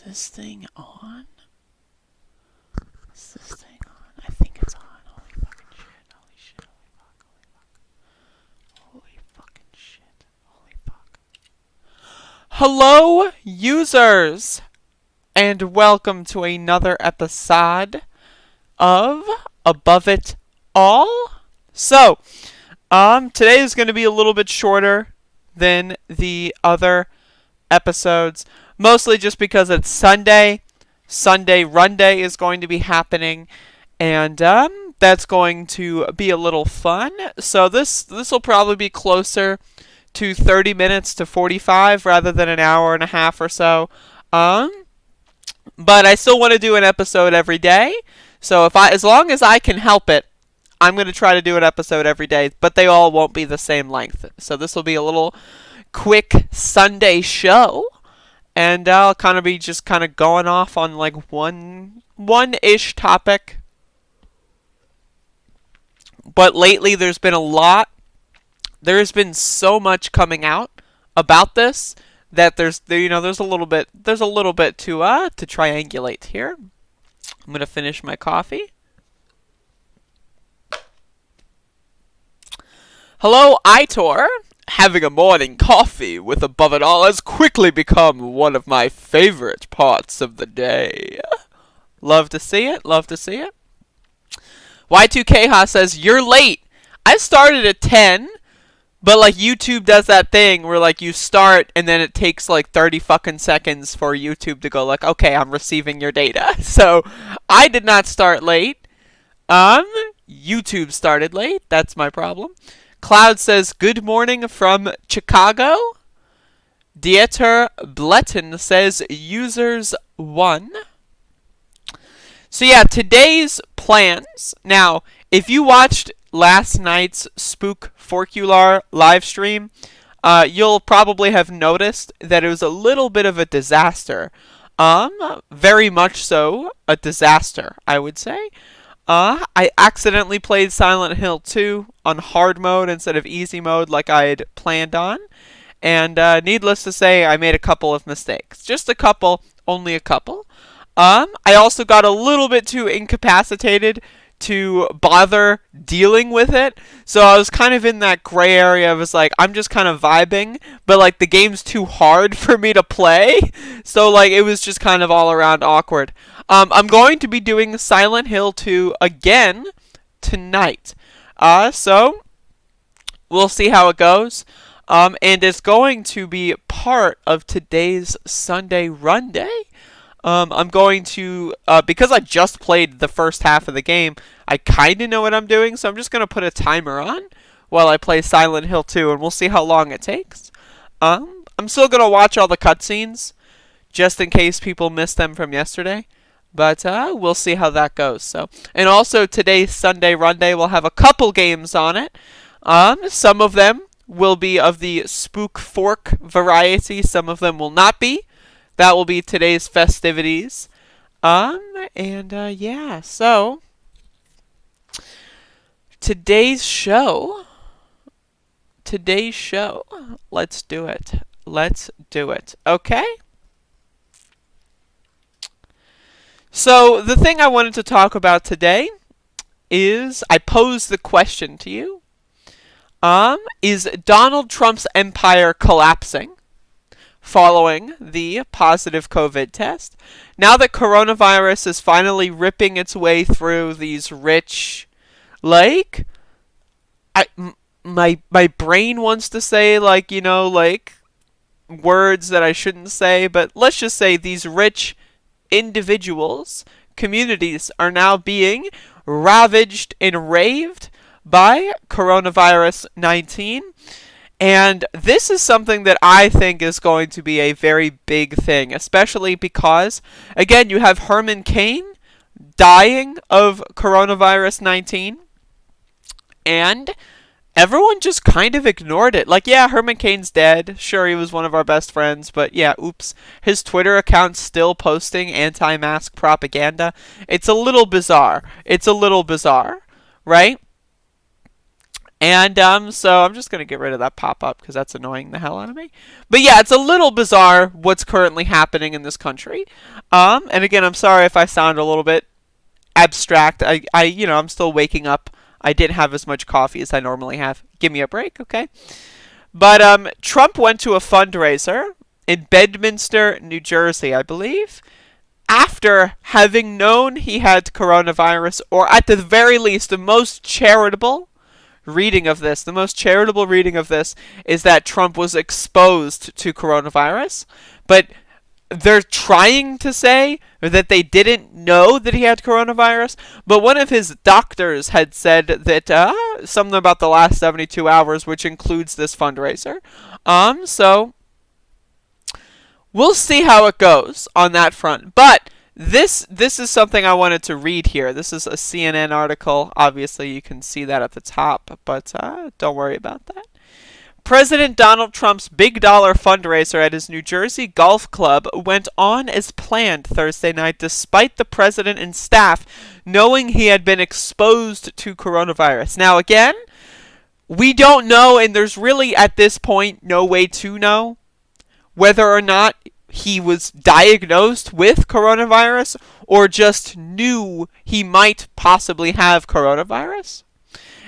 this thing on? Is this thing on? I think it's on. Holy fucking shit. Holy shit. Holy fuck. Holy fuck. Holy fucking shit. Holy fuck. Hello, users! And welcome to another episode of Above It All. So, today is going to be a little bit shorter than the other episodes, mostly just because it's Sunday. Sunday Run Day is going to be happening, and that's going to be a little fun. So this will probably be closer to 30 minutes to 45 rather than an hour and a half or so. But I still want to do an episode every day. So as long as I can help it, I'm going to try to do an episode every day, but they all won't be the same length. So this will be a little quick Sunday show, and I'll kind of be just kind of going off on like one-ish topic. But lately there's been a lot. There's been so much coming out about this that there's a little bit to triangulate here. I'm going to finish my coffee. Hello, Itor. Having a morning coffee with Above It All has quickly become one of my favorite parts of the day. Love to see it. Love to see it. Y2KHA says, you're late. I started at 10, but like YouTube does that thing where like you start and then it takes like 30 fucking seconds for YouTube to go like, okay, I'm receiving your data. So I did not start late. YouTube started late. That's my problem. Cloud says, good morning from Chicago. Dieter Bletten says, users 1. So yeah, today's plans. Now, if you watched last night's Spook Forcular live stream, you'll probably have noticed that it was a little bit of a disaster. Very much so a disaster, I would say. I accidentally played Silent Hill 2 on hard mode instead of easy mode like I had planned on. And needless to say, I made a couple of mistakes. Just a couple, only a couple. I also got a little bit too incapacitated to bother dealing with it. So I was kind of in that gray area. I was like, I'm just kind of vibing, but like the game's too hard for me to play. So like it was just kind of all around awkward. I'm going to be doing Silent Hill 2 again tonight. So we'll see how it goes. And it's going to be part of today's Sunday Run Day. I'm going to, because I just played the first half of the game, I kind of know what I'm doing, so I'm just going to put a timer on while I play Silent Hill 2, and we'll see how long it takes. I'm still going to watch all the cutscenes, just in case people missed them from yesterday, but we'll see how that goes. So, and also today's Sunday Run Day will have a couple games on it. Some of them will be of the Spook Fork variety, some of them will not be. That will be today's festivities. Yeah, so today's show, let's do it. Okay? So the thing I wanted to talk about today is, I posed the question to you, is Donald Trump's empire collapsing following the positive COVID test? Now that coronavirus is finally ripping its way through these rich, like, my brain wants to say, like, like, words that I shouldn't say, but let's just say these rich individuals, communities, are now being ravaged and raved by coronavirus 19. And this is something that I think is going to be a very big thing, especially because, again, you have Herman Cain dying of coronavirus 19, and everyone just kind of ignored it. Like, yeah, Herman Cain's dead. Sure, he was one of our best friends, but yeah, oops. His Twitter account's still posting anti-mask propaganda. It's a little bizarre. Right? And so I'm just going to get rid of that pop-up because that's annoying the hell out of me. But yeah, it's a little bizarre what's currently happening in this country. And again, I'm sorry if I sound a little bit abstract. I'm still waking up. I didn't have as much coffee as I normally have. Give me a break, okay? But Trump went to a fundraiser in Bedminster, New Jersey, I believe, after having known he had coronavirus, or at the very least, the most charitable reading of this, is that Trump was exposed to coronavirus. But they're trying to say that they didn't know that he had coronavirus, but one of his doctors had said that something about the last 72 hours, which includes this fundraiser. So we'll see how it goes on that front. But this is something I wanted to read here. This is a CNN article. Obviously, you can see that at the top, but don't worry about that. President Donald Trump's big dollar fundraiser at his New Jersey golf club went on as planned Thursday night, despite the president and staff knowing he had been exposed to coronavirus. Now, again, we don't know, and there's really at this point no way to know whether or not he was diagnosed with coronavirus or just knew he might possibly have coronavirus.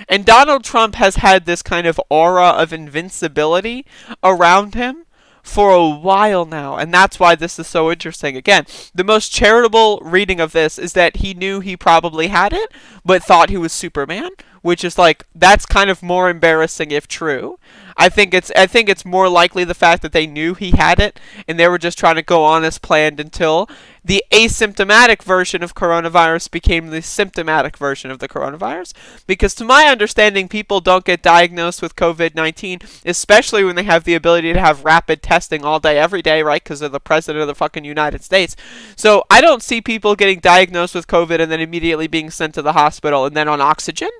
And Donald Trump has had this kind of aura of invincibility around him for a while now, and that's why this is so interesting. Again, the most charitable reading of this is that he knew he probably had it, but thought he was Superman, which is like, that's kind of more embarrassing if true. I think it's more likely the fact that they knew he had it and they were just trying to go on as planned until the asymptomatic version of coronavirus became the symptomatic version of the coronavirus. Because to my understanding, people don't get diagnosed with COVID-19, especially when they have the ability to have rapid testing all day, every day, right? Because they're the president of the fucking United States. So I don't see people getting diagnosed with COVID and then immediately being sent to the hospital and then on oxygen,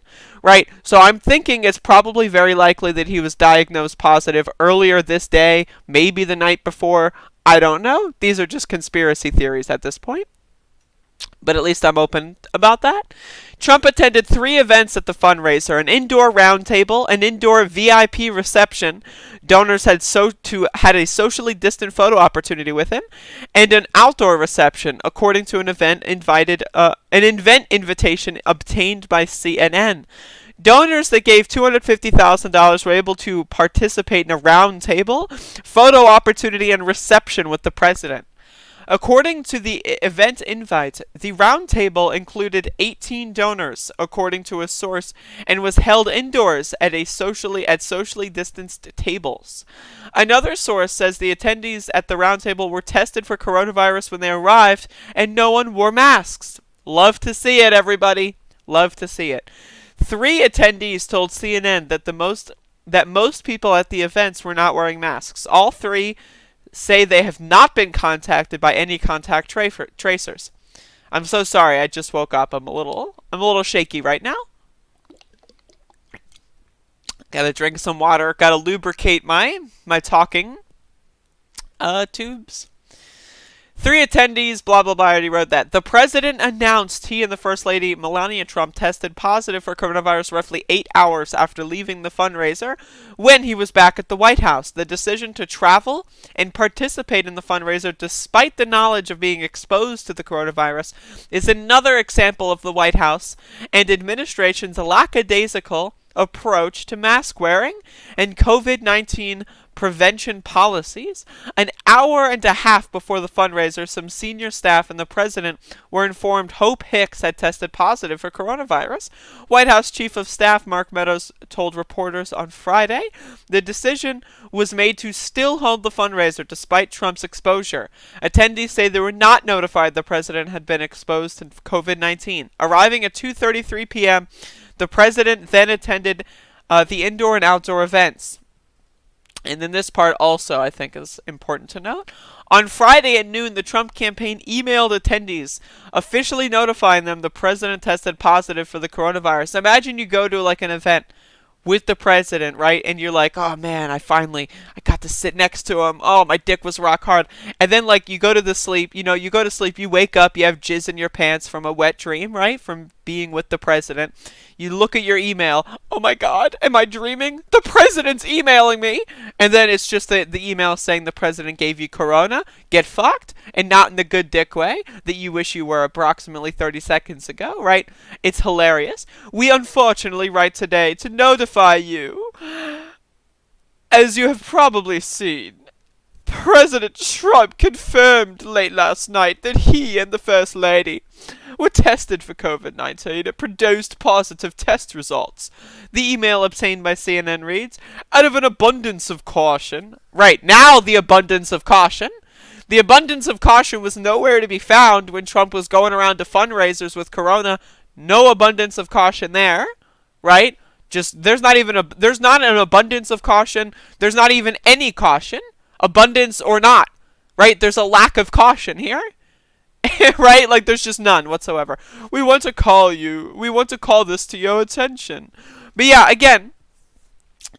right? So I'm thinking it's probably very likely that he was diagnosed positive earlier this day, maybe the night before. I don't know. These are just conspiracy theories at this point. But at least I'm open about that. Trump attended 3 events at the fundraiser: an indoor roundtable, an indoor VIP reception. Donors had a socially distant photo opportunity with him, and an outdoor reception, according to an event invitation obtained by CNN. Donors that gave $250,000 were able to participate in a round table, photo opportunity, and reception with the president. According to the event invite, the round table included 18 donors, according to a source, and was held indoors at socially distanced tables. Another source says the attendees at the round table were tested for coronavirus when they arrived, and no one wore masks. Love to see it, everybody. Love to see it. 3 attendees told CNN that most people at the events were not wearing masks. All 3 say they have not been contacted by any contact tracers. I'm so sorry. I just woke up. I'm a little shaky right now. Gotta drink some water. Gotta lubricate my talking tubes. 3 attendees, blah, blah, blah, I already wrote that. The president announced he and the First Lady, Melania Trump, tested positive for coronavirus roughly 8 hours after leaving the fundraiser when he was back at the White House. The decision to travel and participate in the fundraiser despite the knowledge of being exposed to the coronavirus is another example of the White House and administration's lackadaisical approach to mask wearing and COVID-19 prevention policies. An hour and a half before the fundraiser, some senior staff and the president were informed Hope Hicks had tested positive for coronavirus. White House Chief of Staff Mark Meadows told reporters on Friday the decision was made to still hold the fundraiser despite Trump's exposure. Attendees say they were not notified the president had been exposed to COVID-19. Arriving at 2:33 p.m., the president then attended the indoor and outdoor events. And then this part also, I think, is important to note. On Friday at noon, the Trump campaign emailed attendees, officially notifying them the president tested positive for the coronavirus. Imagine you go to like an event with the president, right? And you're like, oh man, I got to sit next to him. Oh, my dick was rock hard. And then like you go to the sleep, you go to sleep, you wake up, you have jizz in your pants from a wet dream, right? From being with the president. You look at your email. Oh my God, am I dreaming? The president's emailing me. And then it's just the email saying the president gave you corona. Get fucked. And not in the good dick way that you wish you were approximately 30 seconds ago, right? It's hilarious. We unfortunately write today to notify you, as you have probably seen, President Trump confirmed late last night that he and the First Lady were tested for COVID-19 and produced positive test results. The email obtained by CNN reads, out of an abundance of caution. Right, now the abundance of caution. The abundance of caution was nowhere to be found when Trump was going around to fundraisers with corona. No abundance of caution there, right? Just there's not an abundance of caution. There's not even any caution, abundance or not, right? There's a lack of caution here. Right? Like there's just none whatsoever. We want to call this to your attention. But yeah, again,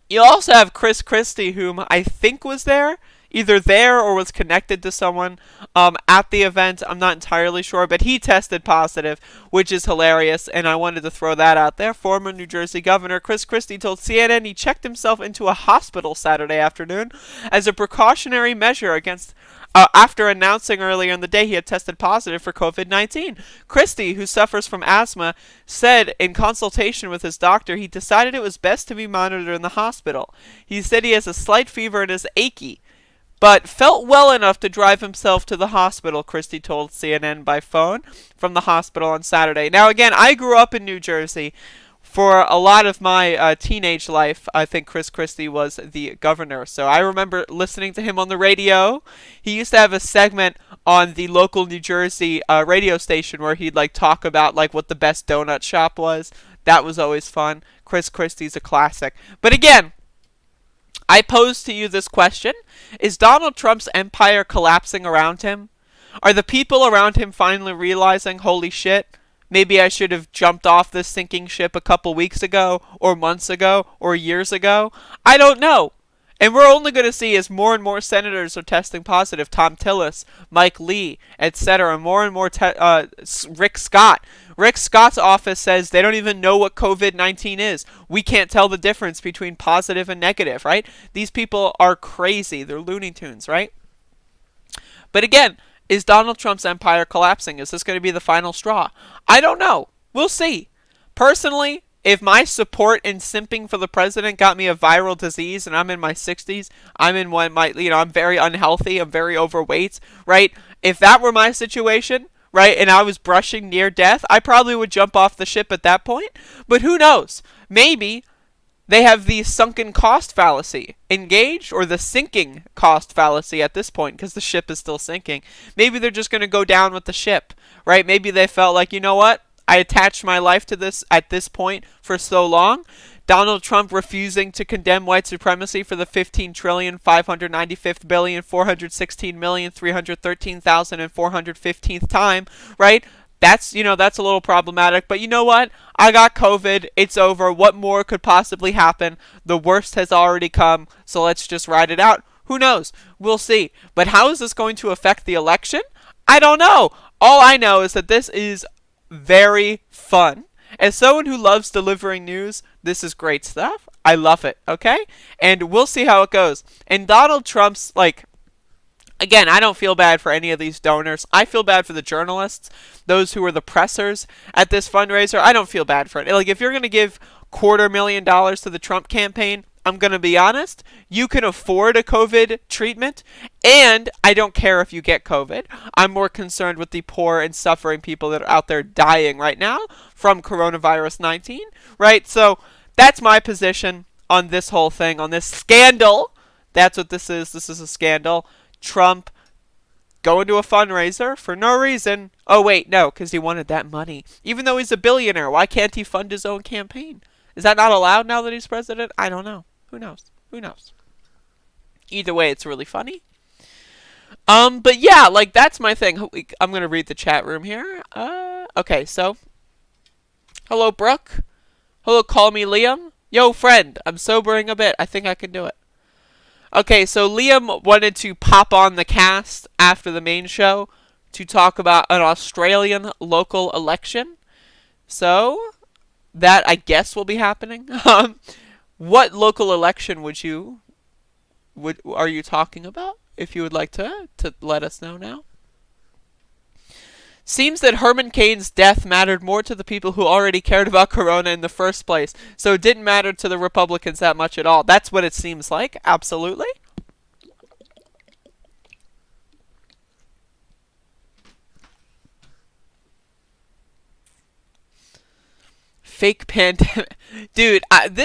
you also have Chris Christie, whom I think was there, either there or was connected to someone at the event. I'm not entirely sure, but he tested positive, which is hilarious, and I wanted to throw that out there. Former New Jersey Governor Chris Christie told CNN he checked himself into a hospital Saturday afternoon as a precautionary measure against after announcing earlier in the day he had tested positive for COVID-19. Christie, who suffers from asthma, said in consultation with his doctor he decided it was best to be monitored in the hospital. He said he has a slight fever and is achy, but felt well enough to drive himself to the hospital, Christie told CNN by phone from the hospital on Saturday. Now again, I grew up in New Jersey. For a lot of my teenage life, I think Chris Christie was the governor. So I remember listening to him on the radio. He used to have a segment on the local New Jersey radio station where he'd like talk about like what the best donut shop was. That was always fun. Chris Christie's a classic. But again, I pose to you this question. Is Donald Trump's empire collapsing around him? Are the people around him finally realizing, holy shit, maybe I should have jumped off this sinking ship a couple weeks ago, or months ago, or years ago? I don't know. And we're only going to see as more and more senators are testing positive. Tom Tillis, Mike Lee, etc. More and more Rick Scott. Rick Scott's office says they don't even know what COVID-19 is. We can't tell the difference between positive and negative, right? These people are crazy. They're Looney Tunes, right? But again, is Donald Trump's empire collapsing? Is this going to be the final straw? I don't know. We'll see. Personally, if my support and simping for the president got me a viral disease and I'm in my 60s, I'm very unhealthy, I'm very overweight, right? If that were my situation, right, and I was brushing near death, I probably would jump off the ship at that point. But who knows? Maybe they have the sunken cost fallacy engaged, or the sinking cost fallacy at this point, because the ship is still sinking. Maybe they're just going to go down with the ship, right? Maybe they felt like, you know what? I attached my life to this at this point for so long. Donald Trump refusing to condemn white supremacy for the 15,595,416,313,415th time, right? That's a little problematic, but you know what? I got COVID. It's over. What more could possibly happen? The worst has already come, so let's just ride it out. Who knows? We'll see. But how is this going to affect the election? I don't know. All I know is that this is very fun. As someone who loves delivering news, this is great stuff. I love it, okay? And we'll see how it goes. And Donald Trump's, again, I don't feel bad for any of these donors. I feel bad for the journalists, those who are the pressers at this fundraiser. I don't feel bad for it. Like, if you're going to give $250,000 to the Trump campaign, I'm going to be honest, you can afford a COVID treatment, and I don't care if you get COVID. I'm more concerned with the poor and suffering people that are out there dying right now from coronavirus 19, right? So that's my position on this whole thing, on this scandal. That's what this is. This is a scandal. Trump going to a fundraiser for no reason. Oh, wait, no, because he wanted that money. Even though he's a billionaire, why can't he fund his own campaign? Is that not allowed now that he's president? I don't know. Who knows? Who knows? Either way, it's really funny. But yeah, that's my thing. I'm going to read the chat room here. Okay, so. Hello, Brooke. Hello, Call Me Liam. Yo, friend, I'm sobering a bit. I think I can do it. Okay, so Liam wanted to pop on the cast after the main show to talk about an Australian local election. So, that I guess will be happening. What local election are you talking about? If you would like to let us know now. Seems that Herman Cain's death mattered more to the people who already cared about Corona in the first place, so it didn't matter to the Republicans that much at all. That's what it seems like, absolutely. Fake pandemic. Dude, I've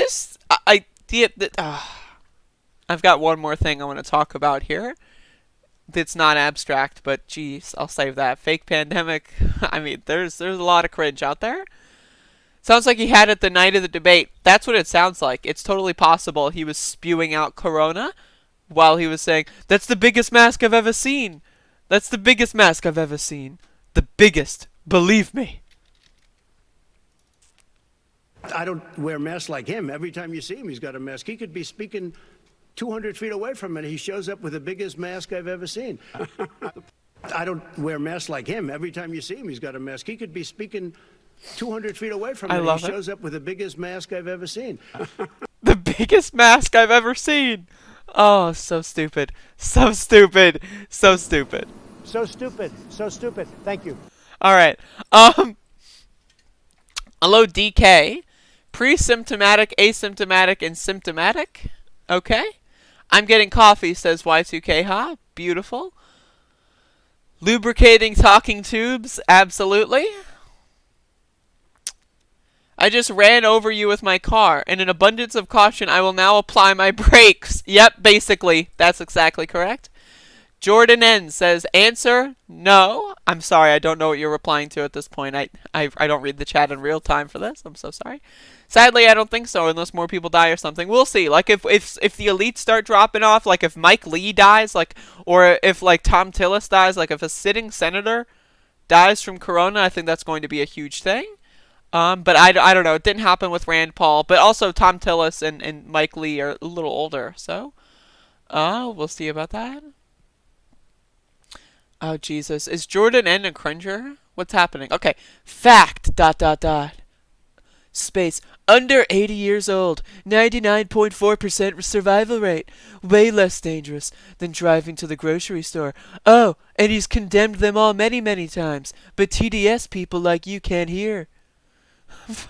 got one more thing I want to talk about here. It's not abstract, but geez, I'll save that. Fake pandemic. I mean, there's a lot of cringe out there. Sounds like he had it the night of the debate. That's what it sounds like. It's totally possible he was spewing out Corona while he was saying, "That's the biggest mask I've ever seen. That's the biggest mask I've ever seen. The biggest. Believe me." I don't wear masks like him. Every time you see him, he's got a mask. He could be speaking 200 feet away from it. He shows up with the biggest mask I've ever seen. I don't wear masks like him. Every time you see him, he's got a mask. He could be speaking 200 feet away from it. He shows up with the biggest mask I've ever seen. The biggest mask I've ever seen. Oh, so stupid. So stupid. So stupid. So stupid. So stupid. Thank you. All right. Hello, DK. Pre-symptomatic, asymptomatic, and symptomatic. Okay. I'm getting coffee, says Y2K, huh? Beautiful. Lubricating talking tubes, absolutely. I just ran over you with my car. In an abundance of caution, I will now apply my brakes. Yep, basically. That's exactly correct. Jordan N says, answer, no. I'm sorry, I don't know what you're replying to at this point. I don't read the chat in real time for this. I'm so sorry. Sadly, I don't think so, unless more people die or something. We'll see. Like, if the elites start dropping off, like if Mike Lee dies, like, or if, like, Tom Tillis dies, like if a sitting senator dies from Corona, I think that's going to be a huge thing. But I don't know. It didn't happen with Rand Paul. But also Tom Tillis and Mike Lee are a little older, so we'll see about that. Oh, Jesus. Is Jordan N a cringer? What's happening? Okay. Fact, ... Space. Under 80 years old. 99.4% survival rate. Way less dangerous than driving to the grocery store. Oh, and he's condemned them all many, many times. But TDS people like you can't hear. These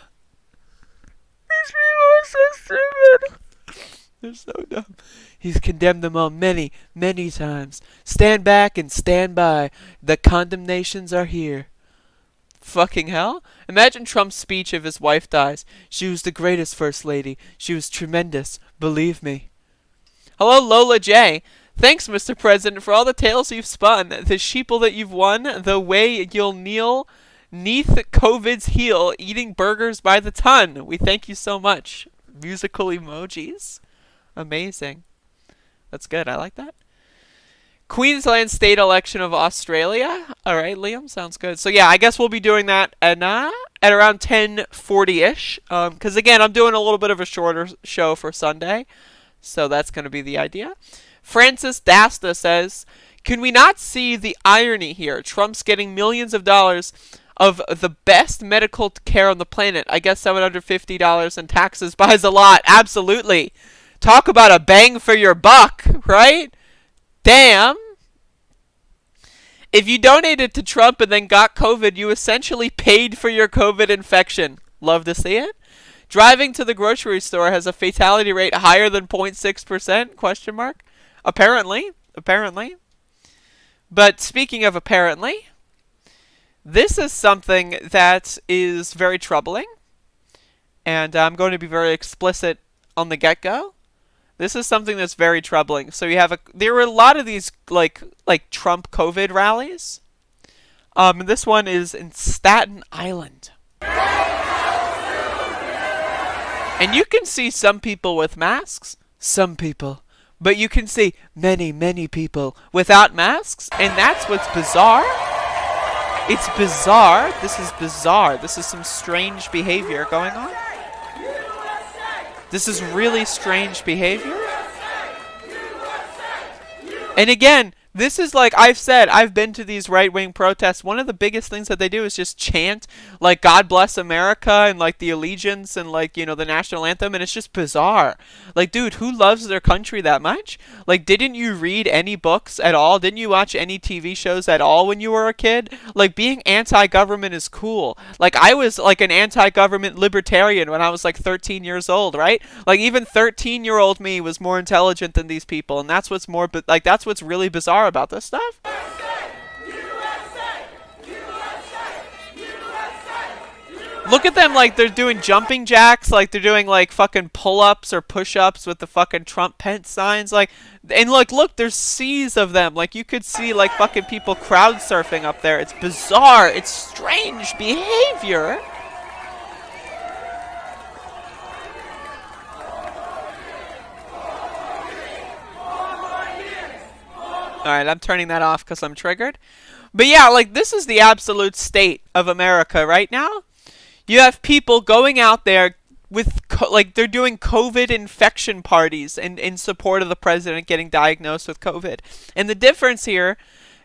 people are so stupid. They're so dumb. He's condemned them all many, many times. Stand back and stand by. The condemnations are here. Fucking hell. Imagine Trump's speech if his wife dies. She was the greatest first lady. She was tremendous. Believe me. Hello, Lola J. Thanks, Mr. President, for all the tales you've spun. The sheeple that you've won. The way you'll kneel neath COVID's heel, eating burgers by the ton. We thank you so much. Musical emojis. Amazing. That's good. I like that. Queensland state election of Australia. All right, Liam. Sounds good. So, yeah, I guess we'll be doing that at around 10:40-ish. Because, again, I'm doing a little bit of a shorter show for Sunday. So that's going to be the idea. Francis Dasta says, can we not see the irony here? Trump's getting millions of dollars of the best medical care on the planet. I guess $750 in taxes buys a lot. Absolutely. Talk about a bang for your buck, right? Damn. If you donated to Trump and then got COVID, you essentially paid for your COVID infection. Love to see it. Driving to the grocery store has a fatality rate higher than 0.6%? Question mark. Apparently. But speaking of apparently, this is something that is very troubling. And I'm going to be very explicit on the get-go. This is something that's very troubling. So there were a lot of these like Trump COVID rallies. This one is in Staten Island. And you can see some people with masks, some people, but you can see many, many people without masks, and that's what's bizarre. It's bizarre. This is bizarre. This is some strange behavior going on. This is really strange behavior. And again, this is like I've said, I've been to these right-wing protests. One of the biggest things that they do is just chant like God bless America and like the allegiance and like, you know, the national anthem, and it's just bizarre. Like, dude, who loves their country that much? Like, didn't you read any books at all? Didn't you watch any TV shows at all when you were a kid? Like, being anti-government is cool. Like, I was like an anti-government libertarian when I was like 13 years old, right? Like, even 13-year-old me was more intelligent than these people, and that's what's more like that's what's really bizarre about this stuff. Look at them, like they're doing jumping jacks, like they're doing like fucking pull-ups or push-ups with the fucking Trump Pence signs, like, and like look, there's seas of them. Like you could see like fucking people crowd surfing up there. It's bizarre. It's strange behavior. Alright, I'm turning that off because I'm triggered. But yeah, like, this is the absolute state of America right now. You have people going out there with, like, they're doing COVID infection parties in support of the president getting diagnosed with COVID. And the difference here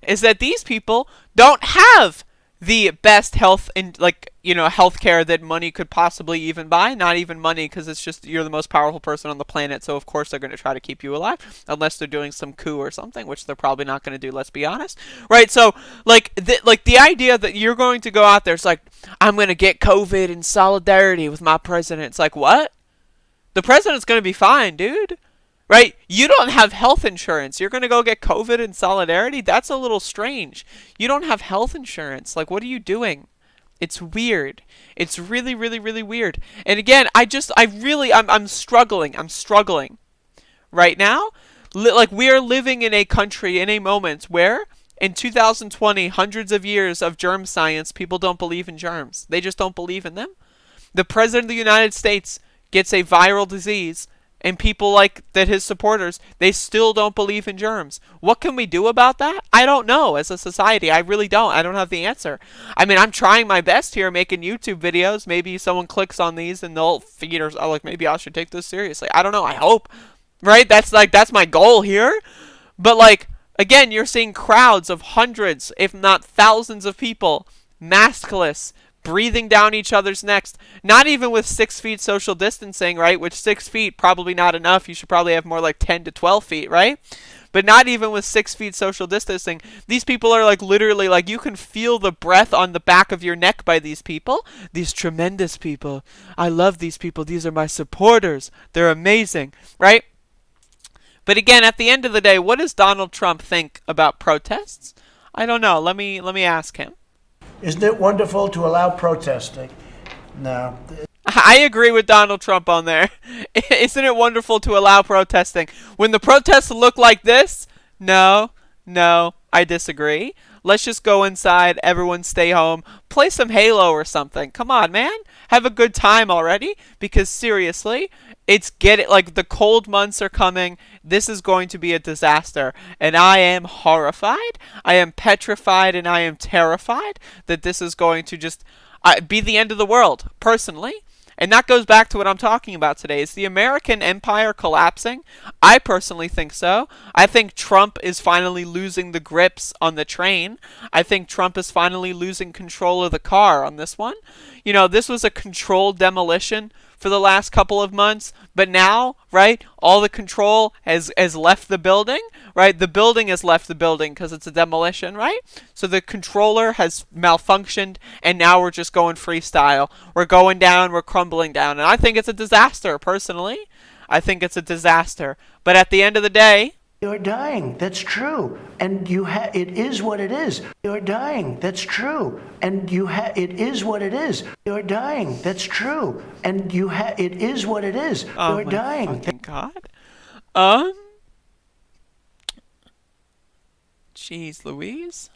is that these people don't have the best health and, like, you know, healthcare that money could possibly even buy. Not even money, because it's just you're the most powerful person on the planet, so of course they're going to try to keep you alive, unless they're doing some coup or something, which they're probably not going to do, let's be honest. Right, so, like the idea that you're going to go out there, it's like, I'm going to get COVID in solidarity with my president. It's like, what? The president's going to be fine, dude. Right? You don't have health insurance. You're going to go get COVID in solidarity? That's a little strange. You don't have health insurance. Like, what are you doing? It's weird. It's really, really, really weird. And again, I'm struggling. I'm struggling. Right now, like, we are living in a country, in a moment where, in 2020, hundreds of years of germ science, people don't believe in germs. They just don't believe in them. The President of the United States gets a viral disease, and people like that, his supporters, they still don't believe in germs. What can we do about that? I don't know. As a society, I really don't. I don't have the answer. I mean, I'm trying my best here, making YouTube videos. Maybe someone clicks on these and they'll figure, oh, like, maybe I should take this seriously. I don't know. I hope. Right? That's my goal here. But like, again, you're seeing crowds of hundreds, if not thousands of people, maskless, breathing down each other's necks, not even with 6 feet social distancing, right? Which 6 feet, probably not enough. You should probably have more like 10 to 12 feet, right? But not even with 6 feet social distancing. These people are like literally like, you can feel the breath on the back of your neck by these people. These tremendous people. I love these people. These are my supporters. They're amazing, right? But again, at the end of the day, what does Donald Trump think about protests? I don't know. Let me ask him. Isn't it wonderful to allow protesting? No. I agree with Donald Trump on there. Isn't it wonderful to allow protesting? When the protests look like this, no, I disagree. Let's just go inside, everyone stay home, play some Halo or something. Come on, man. Have a good time already, because seriously, like the cold months are coming. This is going to be a disaster, and I am horrified. I am petrified, and I am terrified that this is going to just be the end of the world, personally. And that goes back to what I'm talking about today. Is the American empire collapsing? I personally think so. I think Trump is finally losing the grips on the train. I think Trump is finally losing control of the car on this one. You know, this was a controlled demolition for the last couple of months, but now, right, all the control has left the building, right? The building has left the building because it's a demolition, right? So the controller has malfunctioned, and now we're just going freestyle. We're going down, we're crumbling down, and I think it's a disaster, personally. I think it's a disaster. But at the end of the day, You're dying. That's true. And it is what it is. You're dying. That's true. And it is what it is. You're dying. That's true. And it is what it is. Oh You're my dying. fucking God. Jeez Louise.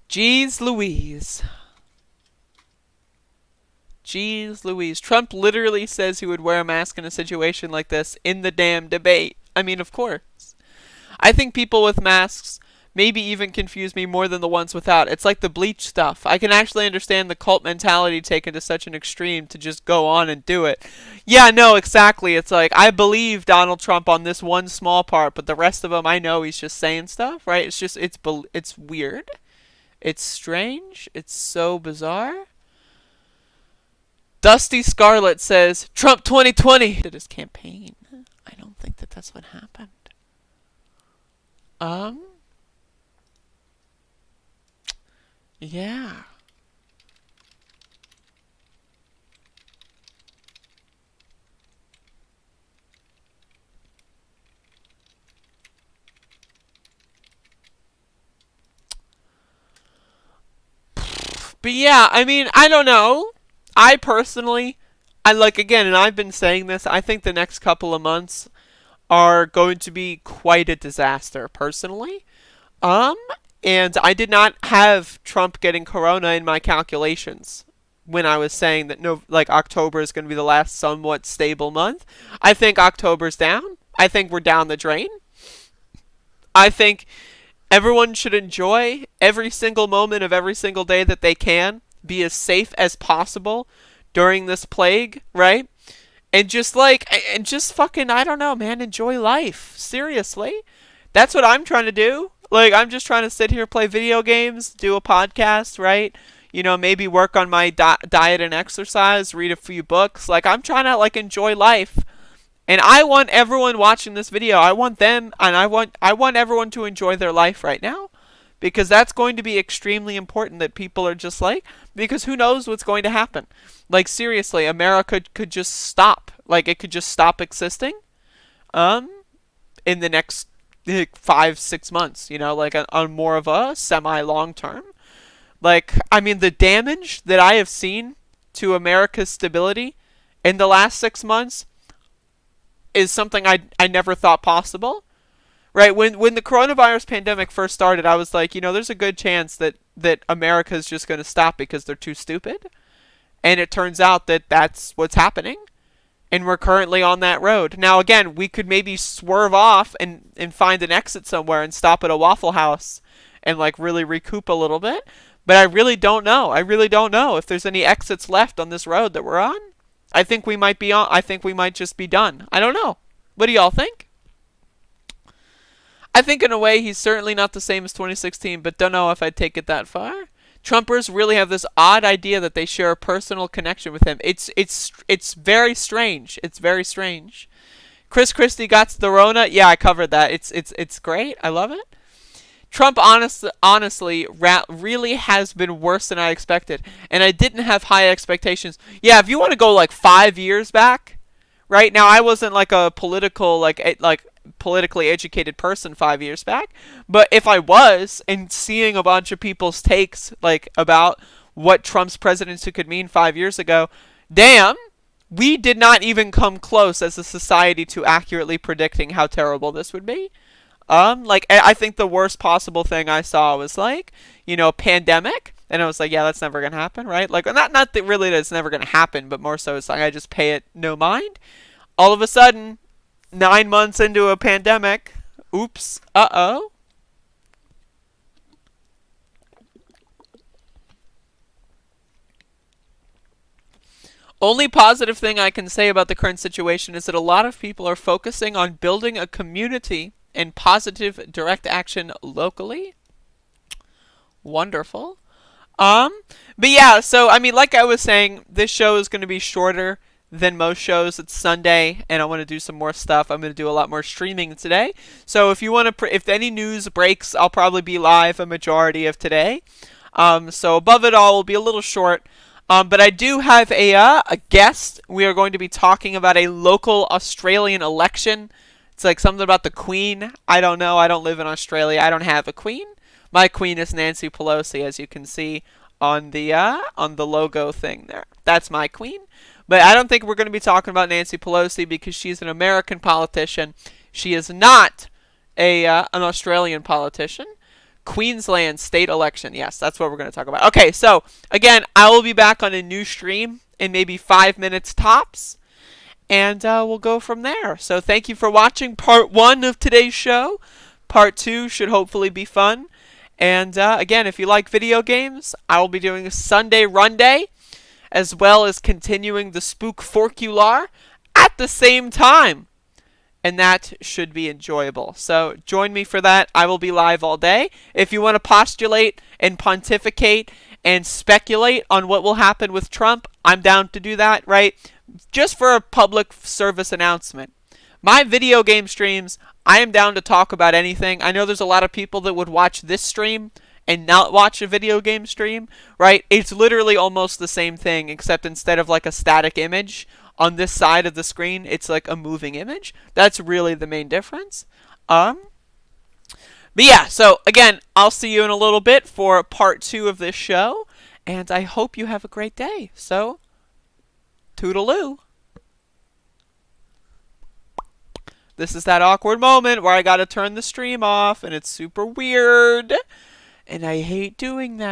Jeez Louise. Jeez Louise. Trump literally says he would wear a mask in a situation like this in the damn debate. I mean, of course. I think people with masks maybe even confuse me more than the ones without. It's like the Bleach stuff. I can actually understand the cult mentality taken to such an extreme to just go on and do it. Yeah, no, exactly. It's like, I believe Donald Trump on this one small part, but the rest of him, I know he's just saying stuff, right? It's just, it's weird. It's strange. It's so bizarre. Dusty Scarlet says, Trump 2020 did his campaign. I don't think that that's what happened. Yeah. But yeah, I mean, I don't know. I personally, I like, again, and I've been saying this, I think the next couple of months are going to be quite a disaster, personally. Um, and I did not have Trump getting corona in my calculations when I was saying that no, like October is going to be the last somewhat stable month. I think October's down. I think we're down the drain. I think everyone should enjoy every single moment of every single day that they can, be as safe as possible during this plague, right? And just fucking, I don't know, man, enjoy life. Seriously. That's what I'm trying to do. Like, I'm just trying to sit here, play video games, do a podcast, right? You know, maybe work on my diet and exercise, read a few books. Like, I'm trying to, like, enjoy life. And I want everyone watching this video, I want them, and I want everyone to enjoy their life right now. Because that's going to be extremely important that people are just like, because who knows what's going to happen. Like, seriously, America could just stop. Like, it could just stop existing. In the next 5-6 months, you know, like on more of a semi-long term. Like, I mean, the damage that I have seen to America's stability in the last 6 months is something I never thought possible. Right, when the coronavirus pandemic first started, I was like, you know, there's a good chance that America is just going to stop because they're too stupid. And it turns out that that's what's happening. And we're currently on that road. Now, again, we could maybe swerve off and find an exit somewhere and stop at a Waffle House and, like, really recoup a little bit. But I really don't know. I really don't know if there's any exits left on this road that we're on. I think we might be on. I think we might just be done. I don't know. What do y'all think? I think in a way he's certainly not the same as 2016, but don't know if I'd take it that far. Trumpers really have this odd idea that they share a personal connection with him. It's very strange. It's very strange. Chris Christie got the Rona. Yeah, I covered that. It's great. I love it. Trump honestly really has been worse than I expected, and I didn't have high expectations. Yeah, if you want to go like 5 years back, right now I wasn't like a political like politically educated person 5 years back, but if I was, and seeing a bunch of people's takes like about what Trump's presidency could mean 5 years ago, damn, we did not even come close as a society to accurately predicting how terrible this would be. Like, I think the worst possible thing I saw was, like, you know, pandemic, and I was like, yeah, that's never gonna happen, right? Like, not that really that it's never gonna happen, but more so it's like I just pay it no mind. All of a sudden, 9 months into a pandemic, oops, uh-oh. Only positive thing I can say about the current situation is that a lot of people are focusing on building a community and positive direct action locally. Wonderful. But yeah, so I mean, like I was saying, this show is going to be shorter than most shows. It's Sunday, and I want to do some more stuff. I'm going to do a lot more streaming today. So if you want to, if any news breaks, I'll probably be live a majority of today. So above it all, will be a little short. But I do have a guest. We are going to be talking about a local Australian election. It's like something about the Queen. I don't know. I don't live in Australia. I don't have a queen. My queen is Nancy Pelosi, as you can see on the logo thing there. That's my queen. But I don't think we're going to be talking about Nancy Pelosi because she's an American politician. She is not an Australian politician. Queensland state election. Yes, that's what we're going to talk about. Okay, so again, I will be back on a new stream in maybe 5 minutes tops. And we'll go from there. So thank you for watching part 1 of today's show. Part 2 should hopefully be fun. And again, if you like video games, I will be doing a Sunday Run Day, as well as continuing the Spookforcular at the same time. And that should be enjoyable. So join me for that. I will be live all day. If you want to postulate and pontificate and speculate on what will happen with Trump, I'm down to do that, right? Just for a public service announcement. My video game streams, I am down to talk about anything. I know there's a lot of people that would watch this stream and not watch a video game stream, right? It's literally almost the same thing, except instead of like a static image on this side of the screen, it's like a moving image. That's really the main difference. But yeah, so again, I'll see you in a little bit for part 2 of this show, and I hope you have a great day. So, toodaloo. This is that awkward moment where I gotta turn the stream off, and it's super weird, and I hate doing that.